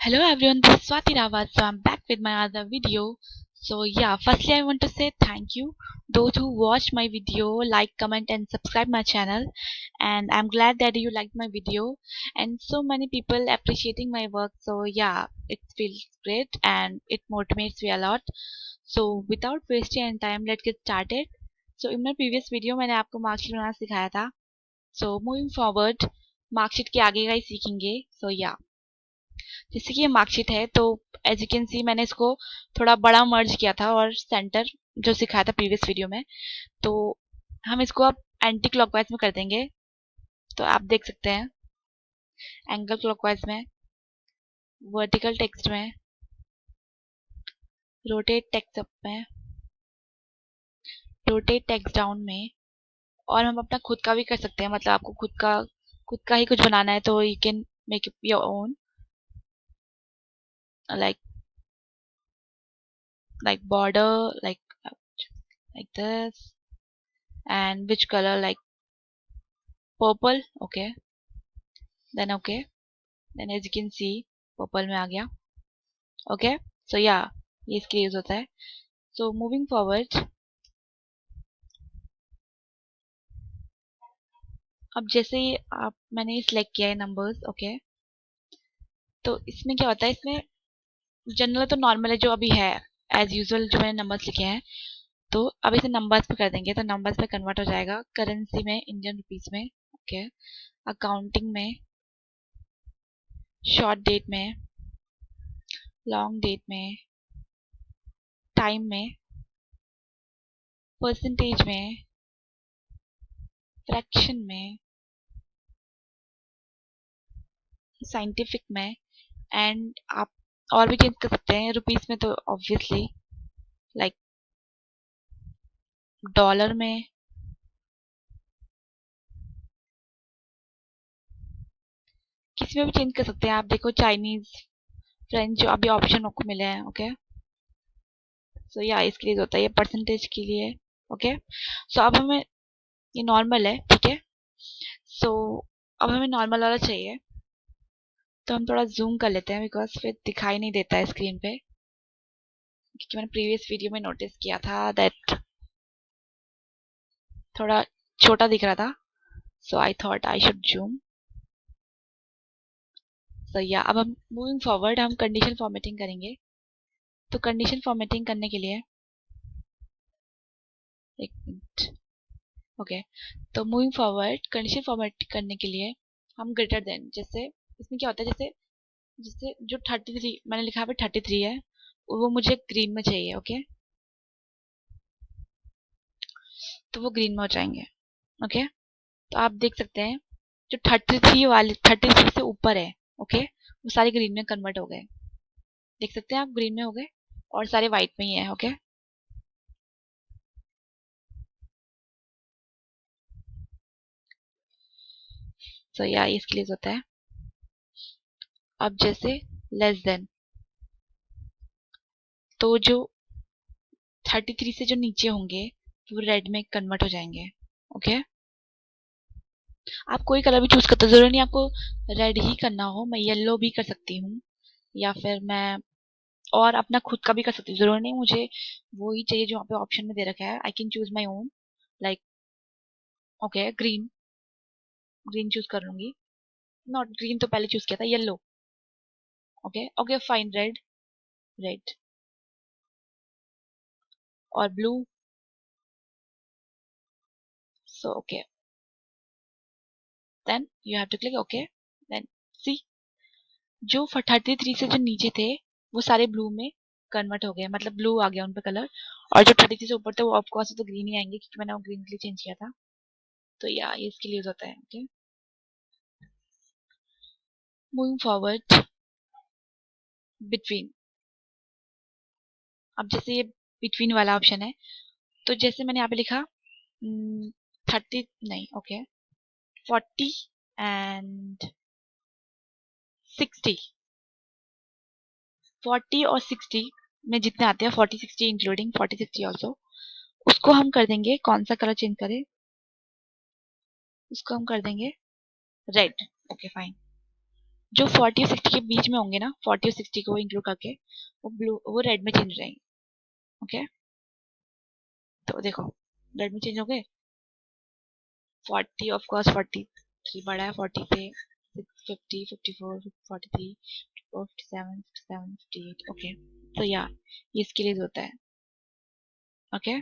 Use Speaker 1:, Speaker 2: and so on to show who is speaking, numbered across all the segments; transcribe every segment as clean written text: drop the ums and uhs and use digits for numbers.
Speaker 1: Hello everyone, this is Swati Rawat. So I'm back with my other video. So yeah, firstly I want to say thank you those who watched my video, like, comment and subscribe my channel. And I'm glad that you liked my video and so many people appreciating my work. So yeah, it feels great and it motivates me a lot. So without wasting any time, let's get started. So in my previous video मैंने आपको marksheet बनाना सिखाया था. So moving forward, marksheet के आगे का ही सीखेंगे. So yeah, जैसे कि ये मार्कशीट है तो एज यू कैन सी मैंने इसको थोड़ा बड़ा मर्ज किया था और सेंटर जो सिखाया था प्रीवियस वीडियो में, तो हम इसको अब एंटी क्लॉकवाइज में कर देंगे. तो आप देख सकते हैं एंगल क्लॉकवाइज में, वर्टिकल टेक्स्ट में, रोटेट टेक्स्ट अप में, रोटेट टेक्स्ट डाउन में, और हम अपना खुद का भी कर सकते हैं. मतलब आपको खुद का ही कुछ बनाना है तो you can make it your own, like border, like this, and which color, like purple. Okay, then as you can see purple में आ गया. Okay, so yeah, ये इसके यूज होता है. So moving forward, अब जैसे ही मैंने सिलेक्ट किया है नंबर्स. ओके, तो इसमें क्या होता है, इसमें जनरल तो नॉर्मल है जो अभी है एज यूजुअल जो मैंने नंबर्स लिखे हैं. तो अब इसे नंबर्स पे कर देंगे तो नंबर्स पे कन्वर्ट हो जाएगा. करेंसी में इंडियन रुपीस में. ओके, अकाउंटिंग में, शॉर्ट डेट में, लॉन्ग डेट में, टाइम में, परसेंटेज में, फ्रैक्शन में, साइंटिफिक में, एंड आप और भी चेंज कर सकते हैं. रुपीस में तो ऑब्वियसली लाइक डॉलर में, किसी में भी चेंज कर सकते हैं. आप देखो चाइनीज, फ्रेंच जो अभी ऑप्शन आपको मिले हैं. ओके, सो या इसके लिए होता है, ये परसेंटेज के लिए. ओके, सो अब हमें ये नॉर्मल है. ठीक है, सो अब हमें नॉर्मल वाला चाहिए तो हम थोड़ा जूम कर लेते हैं बिकॉज फिर दिखाई नहीं देता है स्क्रीन पे, क्योंकि मैंने प्रीवियस वीडियो में नोटिस किया था दैट थोड़ा छोटा दिख रहा था. So I thought I should zoom. So या अब हम मूविंग फॉरवर्ड हम कंडीशन फॉर्मेटिंग करेंगे. तो कंडीशन फॉर्मेटिंग करने के लिए एक मिनट. ओके, तो मूविंग फॉरवर्ड कंडीशन फॉर्मेट करने के लिए हम ग्रेटर देन, जैसे इसमें क्या होता है, जैसे जैसे जो 33 मैंने लिखा है 33 है वो मुझे ग्रीन में चाहिए. ओके, तो वो ग्रीन में हो जाएंगे. ओके, तो आप देख सकते हैं जो 33 वाले 33 से ऊपर है, ओके, वो सारे ग्रीन में कन्वर्ट हो गए. देख सकते हैं आप, ग्रीन में हो गए और सारे वाइट में ही है. ओके, सो या इसके लिए होता है. अब जैसे लेस देन, तो जो 33 से जो नीचे होंगे वो रेड में कन्वर्ट हो जाएंगे. ओके, आप कोई कलर भी चूज करते, जरूरी नहीं आपको रेड ही करना हो. मैं येलो भी कर सकती हूँ या फिर मैं और अपना खुद का भी कर सकती हूँ. जरूरी नहीं मुझे वो ही चाहिए जो वहाँ पे ऑप्शन में दे रखा है. I can choose my own, like okay green, green choose कर लूंगी. नॉट ग्रीन तो पहले चूज किया था, yellow. Okay okay fine, red, red और blue. So okay, then you have to click okay. Then see जो 33 से जो नीचे थे वो सारे ब्लू में कन्वर्ट हो गए, मतलब ब्लू आ गया उन पे कलर. और जो 33 से ऊपर थे वो ऑफकोर्स तो ग्रीन ही आएंगे क्योंकि मैंने वो ग्रीन के लिए चेंज किया था. तो या ये इसके लिए यूज होता है. ओके, मूविंग फॉरवर्ड बिटवीन, अब जैसे ये बिटवीन वाला ऑप्शन है तो जैसे मैंने यहाँ पे लिखा 30 नहीं, ओके 40 एंड 60, 40 और 60 में जितने आते हैं 40 60 इंक्लूडिंग 40 60 ऑल्सो, उसको हम कर देंगे. कौन सा कलर चेंज करें, उसको हम कर देंगे रेड. ओके फाइन, जो 40 और 60 के बीच में होंगे ना, 40 और 60 को इंक्लूड करके, वो रेड में चेंज हो जाएंगे। ओके, तो देखो रेड में चेंज हो गए। 40 ऑफ कोर्स 43 बड़ा है 40 से, 50, 54, 43, 57, 57, 58। ओके, तो या ये इसके लिए होता है। Okay,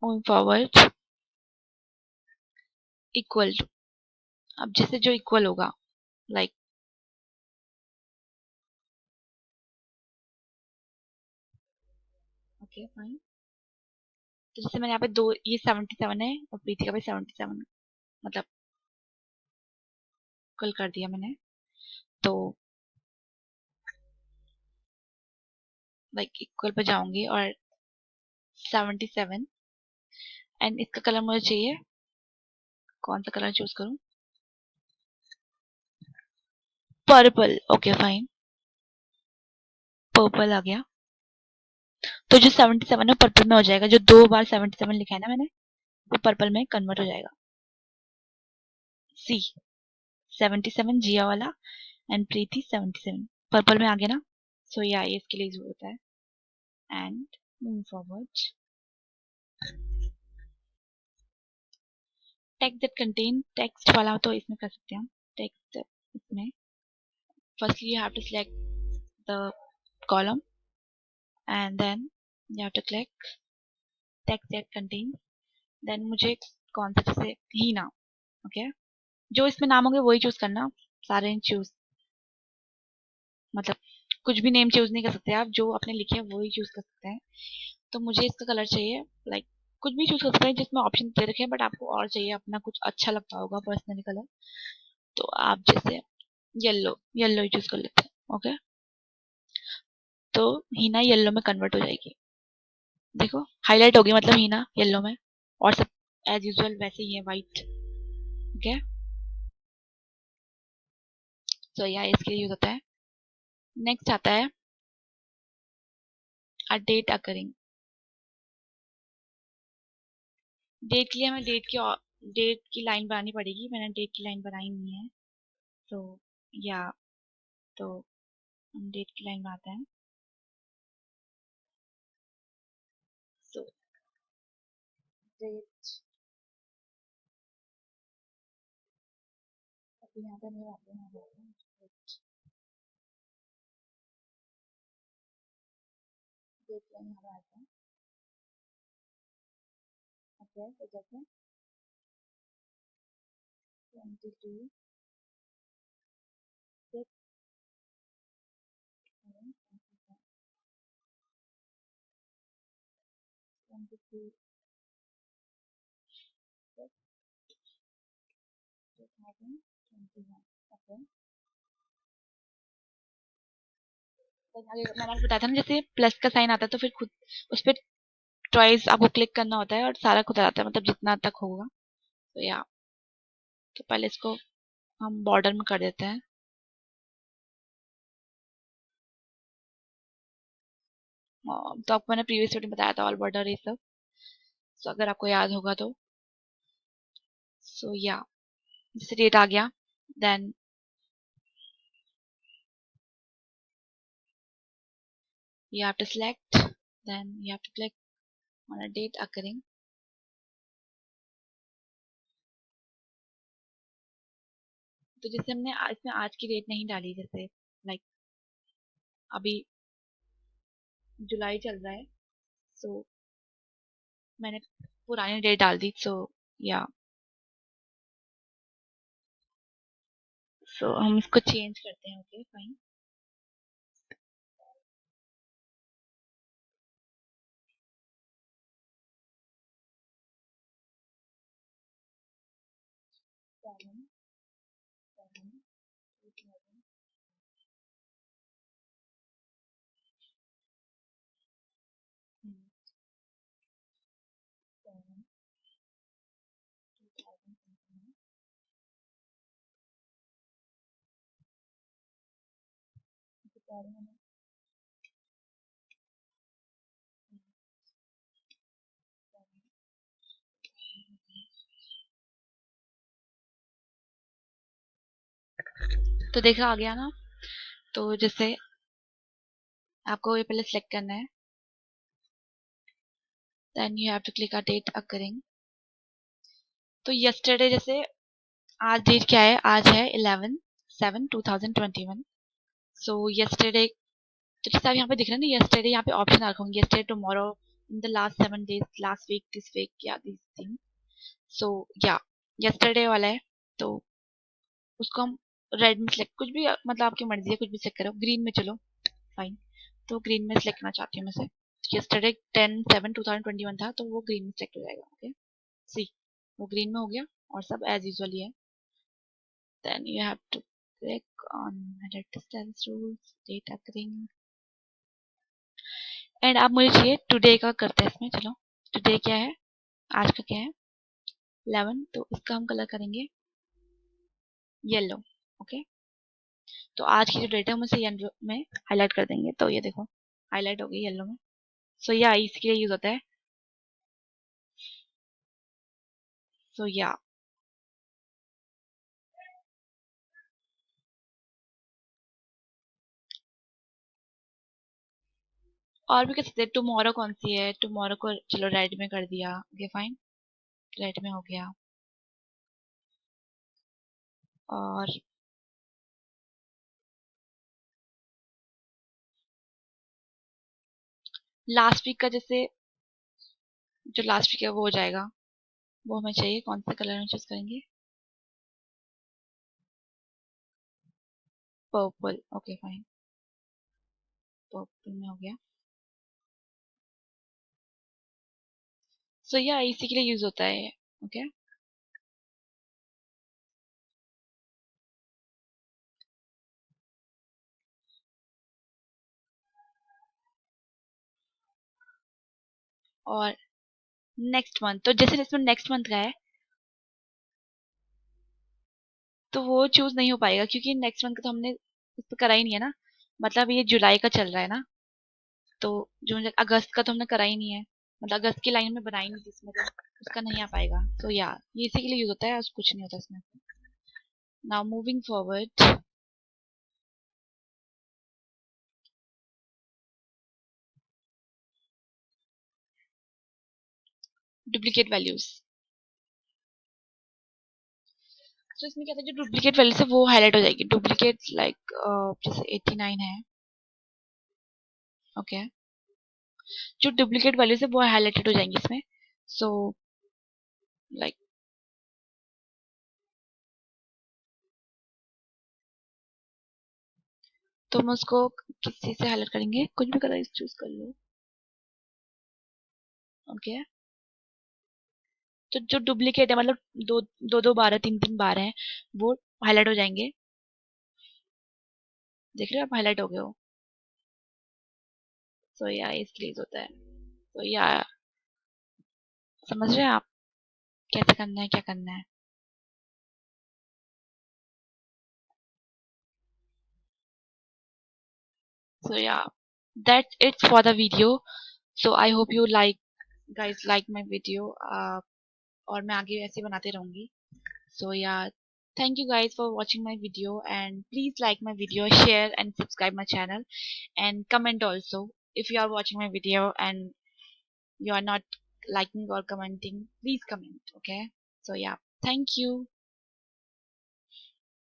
Speaker 1: moving forward, equal to, अब जैसे जो इक्वल होगा, लाइक ओके फाइन। तो जैसे मैंने यहाँ पे दो, ये 77 है और प्रीति का भी 77, मतलब इक्वल कर दिया मैंने। तो लाइक इक्वल पे जाऊंगी और 77, एंड इसका कलर मुझे चाहिए, कौन सा कलर चूज करूं? पर्पल। ओके फाइन, पर्पल आ गया। तो जो 77 है पर्पल में हो जाएगा, जो 2 बार 77 लिखा है ना मैंने, वो पर्पल में कन्वर्ट हो जाएगा। सी 77 जिया वाला एंड प्रीति 77 पर्पल में आ गया ना। सो या ये इसके लिए यूज होता है। And move forward, text that contain, text वाला तो इसमें कर सकते हैं हम। टेक्स्ट इसमें firstly you have to select the column and then you have to click text that contains, then मुझे कौन सा, जैसे ही नाम। ओके, जो इसमें नाम होंगे वही चूज करना, सारे चूज, मतलब कुछ भी नेम चूज नहीं कर सकते आप, जो आपने लिखे हैं वही चूज कर सकते हैं। तो मुझे इसका कलर चाहिए, लाइक कुछ भी चूज कर सकते हैं जिसमें ऑप्शन दे रखे हैं, बट आपको और चाहिए अपना कुछ अच्छा लगता होगा पर्सनली कलर, तो आप जैसे येलो, येलो ही चूज कर लेते हैं। ओके, तो हीना येलो में कन्वर्ट हो जाएगी। देखो हाईलाइट होगी, मतलब हीना येलो में, और सब एज यूजुअल वैसे ही है वाइट। ओके, तो यह इसके यूज होता है। नेक्स्ट आता है अ डेट अकरिंग। डेट के लिए हमें डेट की लाइन बनानी पड़ेगी, मैंने डेट की लाइन बनाई नहीं है। तो या तो हम डेट की लाइन बनाते हैं। सो डेट, अभी यहाँ पे नहीं आते हैं, डेट लाइन यहाँ पे आते हैं। ओके, तो जैसे 22 22 2021। ओके, मैंने आपको बताया था ना, जैसे प्लस का साइन आता है तो फिर खुद उस पर चॉइस आपको क्लिक करना होता है और सारा खुद आ जाता है, मतलब जितना तक होगा। तो या तो पहले इसको हम बॉर्डर में कर देते हैं। तो आपको मैंने प्रीवियस वीडियो में बताया था ऑल बॉर्डर ये सब, तो अगर आपको याद होगा तो। सो या जैसे डेट आ गया, then you have to select, then you have to click on a date occurring। तो जैसे हमने इसमें आज की डेट नहीं डाली, जैसे लाइक अभी जुलाई चल रहा है, सो मैंने पुरानी डेट डाल दी। या सो हम इसको चेंज करते हैं। ओके फाइन, तो देखा आ गया ना। तो जैसे आपको ये पहले सेलेक्ट करना है, then you have to click a date occurring. तो यस्टरडे, जैसे आज डेट क्या है, आज है 11/7/2021। सो यस्टरडे, तो जैसे आप यहाँ पे दिख रहा है ना, यस्टरडे यहाँ पे ऑप्शन रखा होंगे, yesterday, tomorrow, in the last 7 days, last week, this week, या दिस थिंग। सो या यस्टरडे वाला है, तो उसको हम रेड में सिलेक्ट, कुछ भी मतलब आपकी मर्जी है, कुछ भी सिलेक्ट करो। ग्रीन में चलो, फाइन। तो ग्रीन में सिलेक्ट करना चाहती हूँ मैं से। यस्टरडे 10/7/2021 था, तो वो ग्रीन में सिलेक्ट हो जाएगा। ओके, सी, वो ग्रीन में हो गया और सब एज यूजुअल ही है। Then you have to click on edit distance rules, data ring, and आप मुझे चाहिए टुडे का करते हैं इसमें। चलो, टुडे क्या है, आज का क्या है, 11, तो इसका हम कलर करेंगे येलो। ओके, तो आज की जो डेट है हम उसे येलो में हाईलाइट कर देंगे। तो ये देखो, हाईलाइट हो गई येलो में। सो या इसके लिए यूज होता है। सो या और भी कर सकते हैं। टुमारो कौन सी है, टुमारो को चलो रेड में कर दिया। ओके फाइन, रेड में हो गया। और लास्ट वीक का, जैसे जो लास्ट वीक है वो हो जाएगा, वो हमें चाहिए। कौन सा कलर में चूज करेंगे, पर्पल। ओके फाइन, पर्पल में हो गया। सो या इसी के लिए यूज होता है। ओके, और नेक्स्ट मंथ, तो जैसे इसमें नेक्स्ट मंथ का है, तो वो चूज नहीं हो पाएगा क्योंकि नेक्स्ट मंथ का तो हमने इस पर करा ही नहीं है ना। मतलब ये जुलाई का चल रहा है ना, तो जून, अगस्त का तो हमने करा ही नहीं है। मतलब अगस्त की लाइन में बनाई नहीं थी इसमें, तो उसका नहीं आ पाएगा। तो या ये इसी के लिए यूज होता है, और कुछ नहीं होता इसमें। Now moving forward, duplicate values. तो इसमें क्या था, जो डुप्लीकेट वैल्यूज है वो हाईलाइट हो जाएगी। डुप्लीकेट लाइक जैसे 89 है। ओके, जो डुप्लीकेट वैल्यूज है वो हाईलाइटेड हो जाएंगी इसमें। सो लाइक, तो हम उसको किसी से हाईलाइट करेंगे, कुछ भी कलर चूज कर लो। ओके, तो जो डुप्लीकेट है, मतलब दो दो दो बार है, तीन तीन बार है, वो हाईलाइट हो जाएंगे। देख रहे हो आप, हाईलाइट हो गए हो। सो या इसलिए होता है। तो या समझ रहे हैं आप कैसे करना है, क्या करना है। सो या that's it's for the video. So I hope you like, guys like my video, और मैं आगे ऐसे बनाते रहूंगी। So yeah, thank you guys for watching my video, and please like my video, share and subscribe my channel, and comment also. If you are watching my video and you are not liking or commenting, please comment. Okay, so yeah, thank you.